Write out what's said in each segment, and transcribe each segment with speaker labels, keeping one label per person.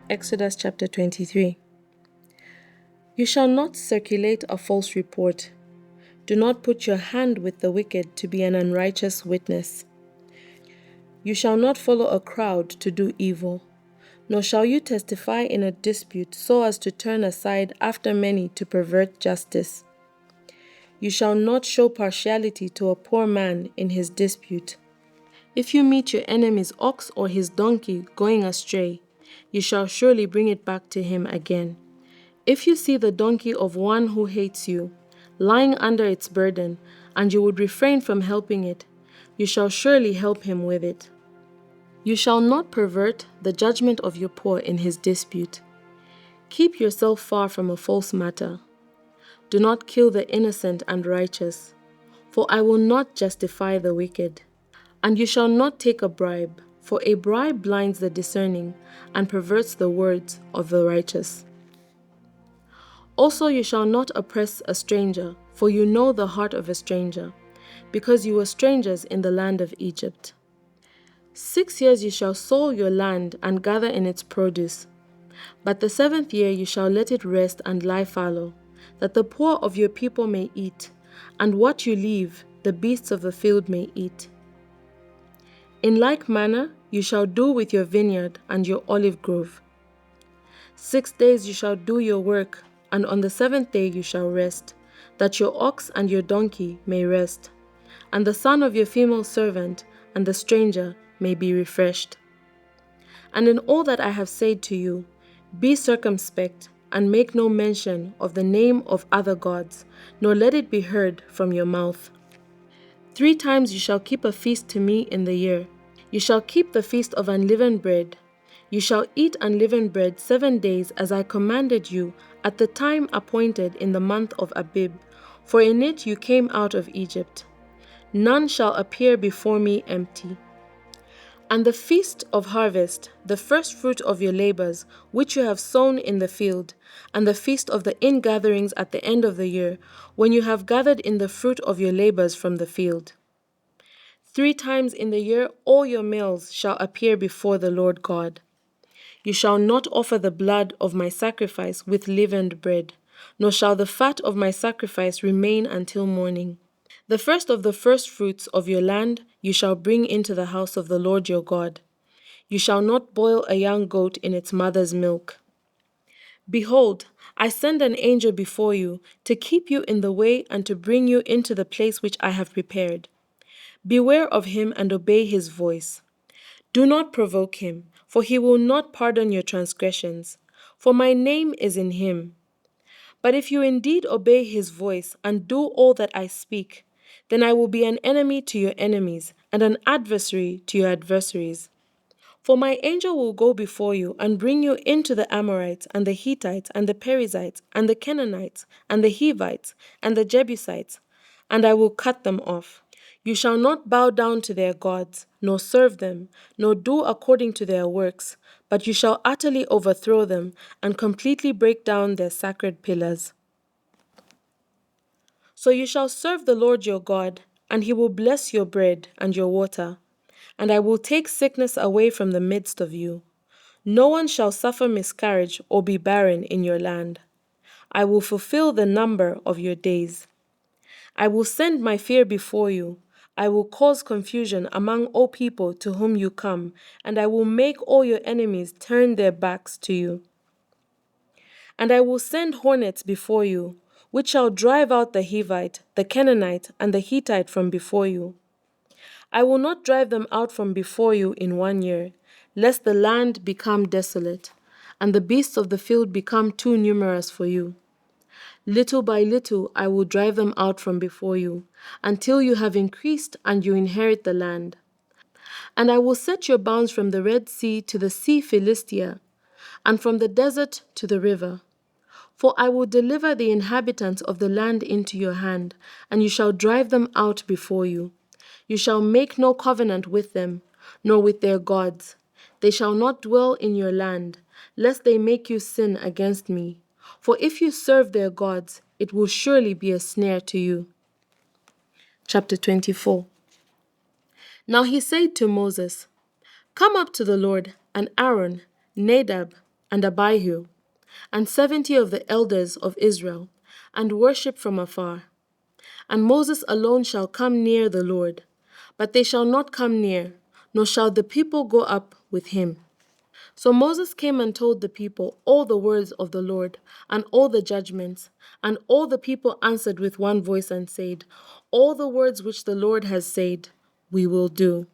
Speaker 1: Exodus chapter 23. You shall not circulate a false report. Do not put your hand with the wicked to be an unrighteous witness. You shall not follow a crowd to do evil, nor shall you testify in a dispute so as to turn aside after many to pervert justice. You shall not show partiality to a poor man in his dispute. If you meet your enemy's ox or his donkey going astray, you shall surely bring it back to him again. If you see the donkey of one who hates you, lying under its burden, and you would refrain from helping it, you shall surely help him with it. You shall not pervert the judgment of your poor in his dispute. Keep yourself far from a false matter. Do not kill the innocent and righteous, for I will not justify the wicked. And you shall not take a bribe, for a bribe blinds the discerning and perverts the words of the righteous. Also you shall not oppress a stranger, for you know the heart of a stranger, because you were strangers in the land of Egypt. 6 years you shall sow your land and gather in its produce. But the 7th year you shall let it rest and lie fallow, that the poor of your people may eat, and what you leave, the beasts of the field may eat. In like manner you shall do with your vineyard and your olive grove. 6 days you shall do your work, and on the 7th day you shall rest, that your ox and your donkey may rest, and the son of your female servant and the stranger may be refreshed. And in all that I have said to you, be circumspect, and make no mention of the name of other gods, nor let it be heard from your mouth. 3 times you shall keep a feast to me in the year. You shall keep the feast of unleavened bread. You shall eat unleavened bread 7 days, as I commanded you, at the time appointed in the month of Abib, for in it you came out of Egypt. None shall appear before me empty. And the feast of harvest, the first fruit of your labors, which you have sown in the field, and the feast of the ingatherings at the end of the year, when you have gathered in the fruit of your labors from the field. 3 times in the year all your males shall appear before the Lord God. You shall not offer the blood of my sacrifice with leavened bread, nor shall the fat of my sacrifice remain until morning. The first of the firstfruits of your land you shall bring into the house of the Lord your God. You shall not boil a young goat in its mother's milk. Behold, I send an angel before you to keep you in the way and to bring you into the place which I have prepared. Beware of him and obey his voice. Do not provoke him, for he will not pardon your transgressions, for my name is in him. But if you indeed obey his voice and do all that I speak, then I will be an enemy to your enemies and an adversary to your adversaries. For my angel will go before you and bring you into the Amorites and the Hittites and the Perizzites and the Canaanites and the Hivites and the Jebusites, and I will cut them off. You shall not bow down to their gods, nor serve them, nor do according to their works, but you shall utterly overthrow them and completely break down their sacred pillars. So you shall serve the Lord your God, and he will bless your bread and your water, and I will take sickness away from the midst of you. No one shall suffer miscarriage or be barren in your land. I will fulfill the number of your days. I will send my fear before you. I will cause confusion among all people to whom you come, and I will make all your enemies turn their backs to you. And I will send hornets before you, which shall drive out the Hivite, the Canaanite, and the Hittite from before you. I will not drive them out from before you in 1 year, lest the land become desolate, and the beasts of the field become too numerous for you. Little by little I will drive them out from before you, until you have increased and you inherit the land. And I will set your bounds from the Red Sea to the Sea Philistia, and from the desert to the river. For I will deliver the inhabitants of the land into your hand, and you shall drive them out before you. You shall make no covenant with them, nor with their gods. They shall not dwell in your land, lest they make you sin against me. For if you serve their gods, it will surely be a snare to you. Chapter 24. Now he said to Moses, Come up to the Lord, and Aaron, Nadab, and Abihu, and 70 of the elders of Israel, and worship from afar. And Moses alone shall come near the Lord, but they shall not come near, nor shall the people go up with him. So Moses came and told the people all the words of the Lord, and all the judgments. And all the people answered with one voice and said, All the words which the Lord has said, we will do.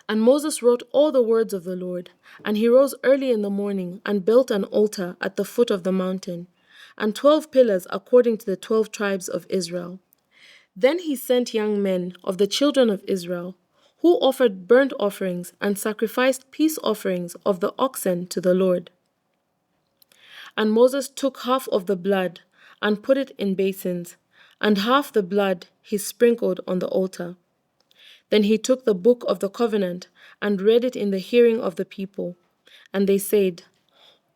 Speaker 1: And Moses wrote all the words of the Lord, and he rose early in the morning and built an altar at the foot of the mountain, and 12 pillars according to the 12 tribes of Israel. Then he sent young men of the children of Israel, who offered burnt offerings and sacrificed peace offerings of the oxen to the Lord. And Moses took half of the blood and put it in basins, and half the blood he sprinkled on the altar. Then he took the book of the covenant and read it in the hearing of the people. And they said,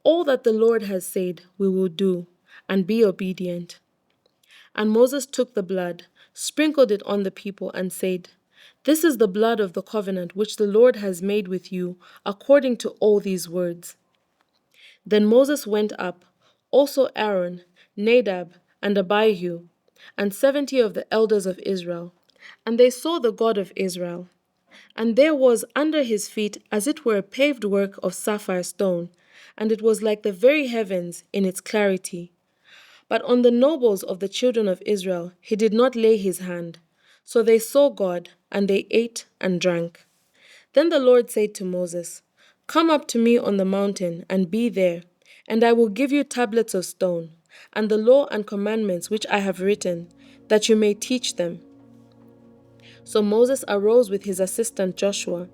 Speaker 1: All that the Lord has said we will do, and be obedient. And Moses took the blood, sprinkled it on the people, and said, This is the blood of the covenant which the Lord has made with you, according to all these words. Then Moses went up, also Aaron, Nadab, and Abihu, and 70 of the elders of Israel. And they saw the God of Israel. And there was under his feet as it were a paved work of sapphire stone, and it was like the very heavens in its clarity. But on the nobles of the children of Israel he did not lay his hand. So they saw God, and they ate and drank. Then the Lord said to Moses, Come up to me on the mountain, and be there, and I will give you tablets of stone, and the law and commandments which I have written, that you may teach them. So Moses arose with his assistant Joshua,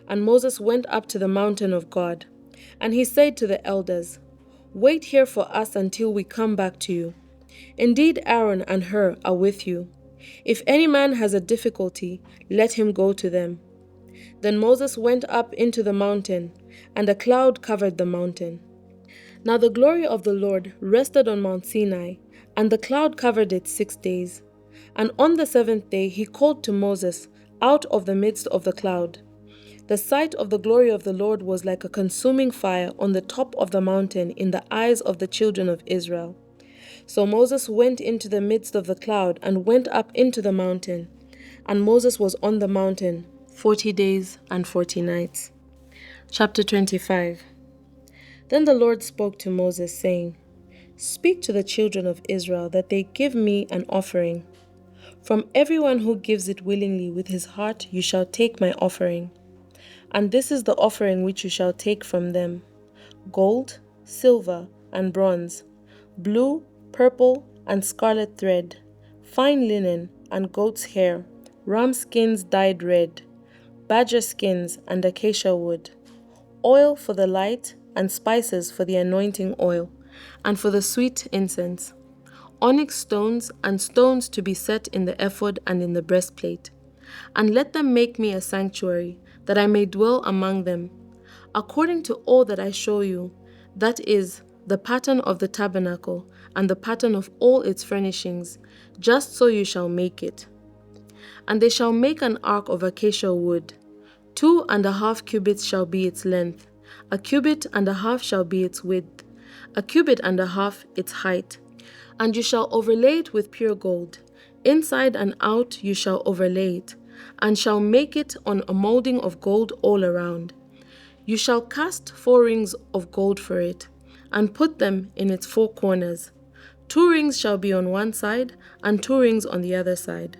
Speaker 1: and Moses went up to the mountain of God. And he said to the elders, Wait here for us until we come back to you. Indeed, Aaron and Hur are with you. If any man has a difficulty, let him go to them. Then Moses went up into the mountain, and a cloud covered the mountain. Now the glory of the Lord rested on Mount Sinai, and the cloud covered it 6 days. And on the 7th day he called to Moses out of the midst of the cloud. The sight of the glory of the Lord was like a consuming fire on the top of the mountain in the eyes of the children of Israel. So Moses went into the midst of the cloud and went up into the mountain. And Moses was on the mountain 40 days and 40 nights. Chapter 25. Then the Lord spoke to Moses, saying, Speak to the children of Israel that they give me an offering. From everyone who gives it willingly with his heart you shall take my offering. And this is the offering which you shall take from them: gold, silver, and bronze, blue, purple, and scarlet thread, fine linen, and goat's hair, ram skins dyed red, badger skins, and acacia wood, oil for the light, and spices for the anointing oil, and for the sweet incense, onyx stones, and stones to be set in the ephod and in the breastplate. And let them make me a sanctuary, that I may dwell among them, according to all that I show you, that is, the pattern of the tabernacle, and the pattern of all its furnishings, just so you shall make it. And they shall make an ark of acacia wood. 2.5 cubits shall be its length, 1.5 cubits shall be its width, 1.5 cubits its height. And you shall overlay it with pure gold. Inside and out you shall overlay it, and shall make it on a molding of gold all around. You shall cast 4 rings of gold for it, and put them in its 4 corners. 2 rings shall be on one side, and 2 rings on the other side.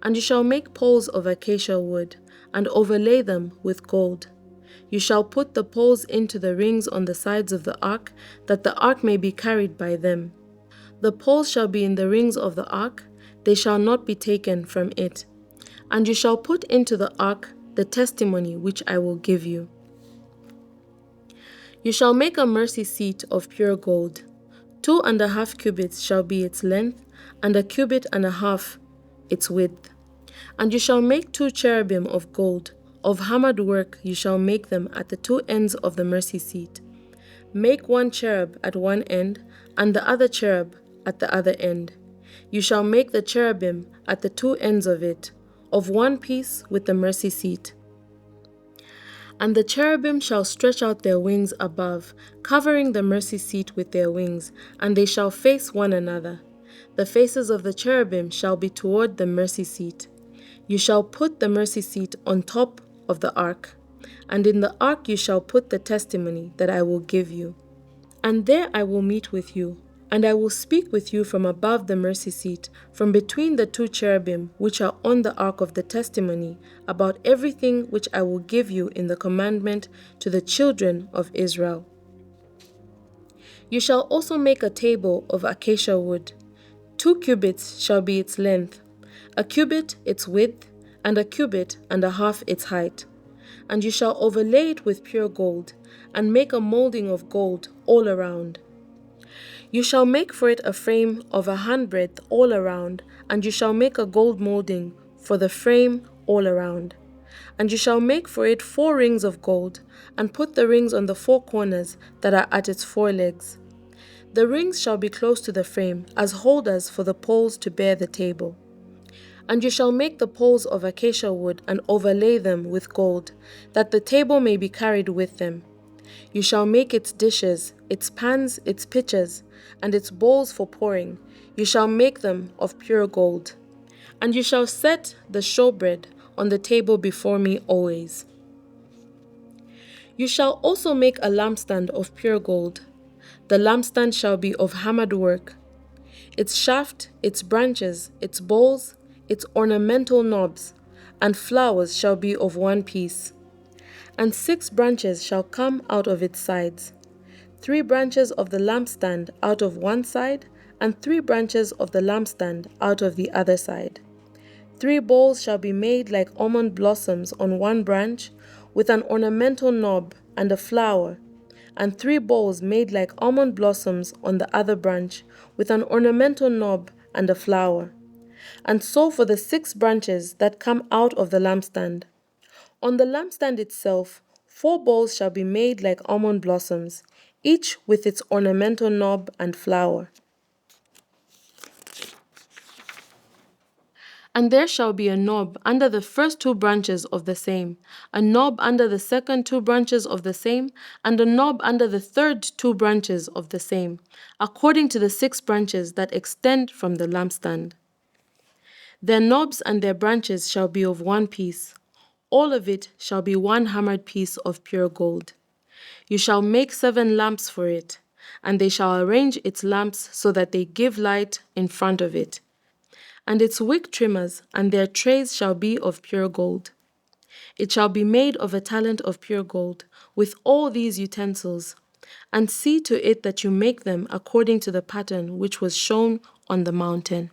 Speaker 1: And you shall make poles of acacia wood, and overlay them with gold. You shall put the poles into the rings on the sides of the ark, that the ark may be carried by them. The poles shall be in the rings of the ark, they shall not be taken from it. And you shall put into the ark the testimony which I will give you. You shall make a mercy seat of pure gold. 2.5 cubits shall be its length, and 1.5 cubits its width. And you shall make 2 cherubim of gold, of hammered work you shall make them at the 2 ends of the mercy seat. Make 1 cherub at one end, and the other cherub at the other end. You shall make the cherubim at the 2 ends of it, of one piece with the mercy seat. And the cherubim shall stretch out their wings above, covering the mercy seat with their wings, and they shall face one another. The faces of the cherubim shall be toward the mercy seat. You shall put the mercy seat on top of the ark, and in the ark you shall put the testimony that I will give you. And there I will meet with you, and I will speak with you from above the mercy seat, from between the two cherubim which are on the ark of the testimony, about everything which I will give you in the commandment to the children of Israel. You shall also make a table of acacia wood. 2 cubits shall be its length, a cubit its width, and a cubit and a half its height. And you shall overlay it with pure gold, and make a molding of gold all around. You shall make for it a frame of a handbreadth all around, and you shall make a gold molding for the frame all around. And you shall make for it 4 rings of gold, and put the rings on the 4 corners that are at its 4 legs. The rings shall be close to the frame, as holders for the poles to bear the table. And you shall make the poles of acacia wood and overlay them with gold, that the table may be carried with them. You shall make its dishes, its pans, its pitchers, and its bowls for pouring. You shall make them of pure gold. And you shall set the showbread on the table before me always. You shall also make a lampstand of pure gold. The lampstand shall be of hammered work. Its shaft, its branches, its bowls, its ornamental knobs, and flowers shall be of one piece. And 6 branches shall come out of its sides, 3 branches of the lampstand out of one side, and 3 branches of the lampstand out of the other side. 3 bowls shall be made like almond blossoms on one branch, with an ornamental knob and a flower, and 3 bowls made like almond blossoms on the other branch, with an ornamental knob and a flower. And so for the 6 branches that come out of the lampstand. On the lampstand itself, 4 bowls shall be made like almond blossoms, each with its ornamental knob and flower. And there shall be a knob under the first 2 branches of the same, a knob under the second 2 branches of the same, and a knob under the third 2 branches of the same, according to the 6 branches that extend from the lampstand. Their knobs and their branches shall be of one piece. All of it shall be one hammered piece of pure gold. You shall make 7 lamps for it, and they shall arrange its lamps so that they give light in front of it. And its wick trimmers and their trays shall be of pure gold. It shall be made of a talent of pure gold, with all these utensils. And see to it that you make them according to the pattern which was shown on the mountain.